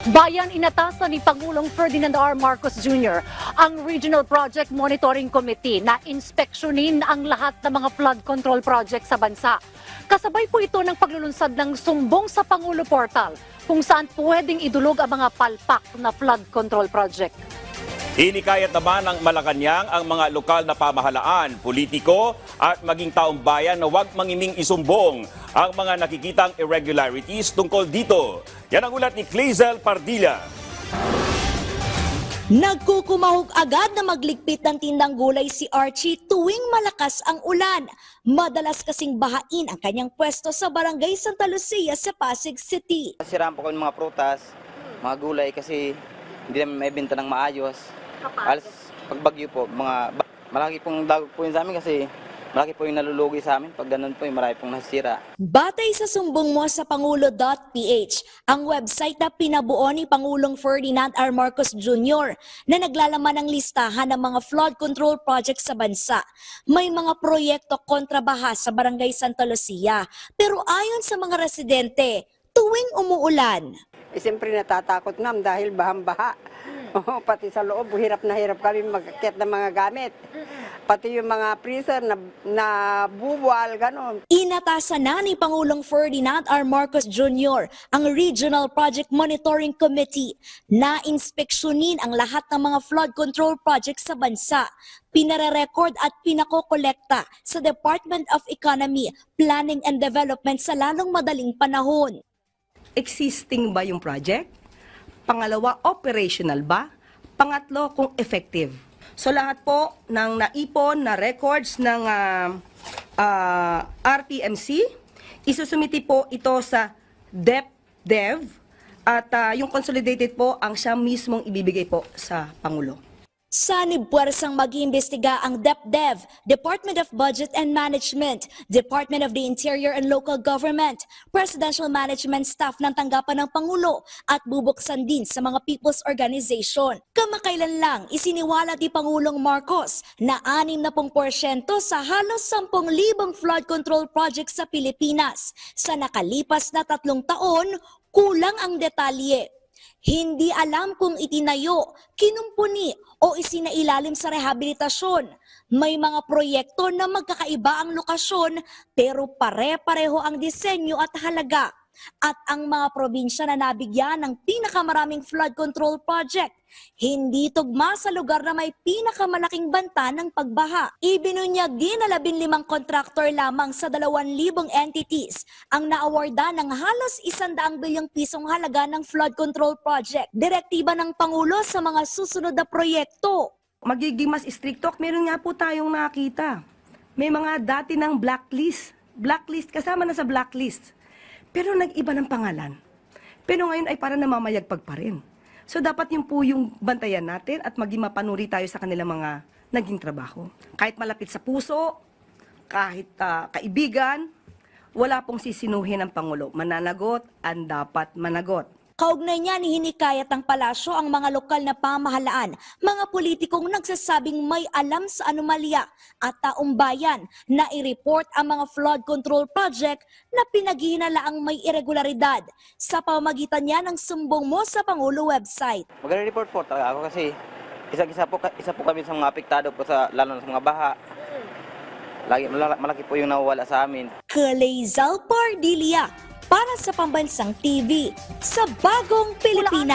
Bayan inatasan ni Pangulong Ferdinand R. Marcos Jr. ang Regional Project Monitoring Committee na inspeksyonin ang lahat ng mga flood control project sa bansa. Kasabay po ito ng paglulunsad ng Sumbong sa Pangulo Portal kung saan pwedeng idulog ang mga palpak na flood control project. Hinikayat naman ng Malacanang ang mga lokal na pamahalaan, politiko at maging taong bayan na huwag mangiming isumbong ang mga nakikitang irregularities tungkol dito. Yan ang ulat ni Clazel Pardilla. Nagkukumahog agad na magligpit ng tindang gulay si Archie tuwing malakas ang ulan. Madalas kasing bahain ang kanyang pwesto sa Barangay Santa Lucia sa Pasig City. Siraan po kami mga prutas, mga gulay kasi hindi namin maibenta ng maayos. Alas pagbagyo po, malaki pong dagog po yun sa amin kasi malaki po yung nalulugi sa amin. Pag ganun po, marami pong nasira. Batay sa sumbong mo sa Pangulo.ph, ang website na pinabuo ni Pangulong Ferdinand R. Marcos Jr. na naglalaman ng listahan ng mga flood control projects sa bansa. May mga proyekto kontrabaha sa Barangay Santa Lucia. Pero ayon sa mga residente, tuwing umuulan, Siyempre natatakot ma'am dahil bahang-baha. Pati sa loob, hirap na hirap kami mag-akyat ng mga gamit. Pati yung mga freezer na buwal, gano'n. inatasan na ni Pangulong Ferdinand R. Marcos Jr. ang Regional Project Monitoring Committee na inspeksyonin ang lahat ng mga flood control projects sa bansa. Pinare-record at pinakokolekta sa Department of Economy, Planning and Development sa lalong madaling panahon. Existing ba yung project? Pangalawa, operational ba? Pangatlo, kung effective. So lahat po ng naipon na records ng RTMC, isusumiti po ito sa DepDev at yung consolidated po ang siya mismong ibibigay po sa Pangulo. Sanib puwersang mag-iimbestiga ang DepDev, Department of Budget and Management, Department of the Interior and Local Government, Presidential Management Staff ng tanggapan ng Pangulo at bubuksan din sa mga people's organization. Kamakailan lang isiniwalat ni Pangulong Marcos na 60% sa halos 10,000 flood control projects sa Pilipinas. Sa nakalipas na 3 taon, kulang ang detalye. Hindi alam kung itinayo, kinumpuni o isinailalim sa rehabilitasyon. May mga proyekto na magkakaiba ang lokasyon pero pare-pareho ang disenyo at halaga. At ang mga probinsya na nabigyan ng pinakamaraming flood control project, hindi tugma sa lugar na may pinakamalaking banta ng pagbaha. Ibinunyag din na 15 kontraktor lamang sa 2,000 entities ang naawarda ng halos 100 bilyong pisong halaga ng flood control project. Direktiba ng Pangulo sa mga susunod na proyekto. Magiging mas stricto, meron nga po tayong nakita. May mga dati ng blacklist. Blacklist, kasama na sa blacklist. Pero nag-iba ng pangalan. Pero ngayon ay parang namamayagpag pa rin. So dapat yun po yung bantayan natin at maging mapanuri tayo sa kanilang mga naging trabaho. Kahit malapit sa puso, kahit kaibigan, wala pong sisinuhin ng Pangulo. Mananagot ang dapat managot. Kaugnay niya ni hinikayat ng palasyo ang mga lokal na pamahalaan, mga politikong nagsasabing may alam sa anomalya at taong bayan na i-report ang mga flood control project na pinaghihinalaang may irregularidad sa pamamagitan niya ng sumbong mo sa Pangulo website. Magre-report po talaga ako kasi isa po kami sa mga apektado po lalo na sa mga baha. Malaki po yung nawawala sa amin. Clazel Pardilla para sa Pambansang TV sa Bagong Pilipinas.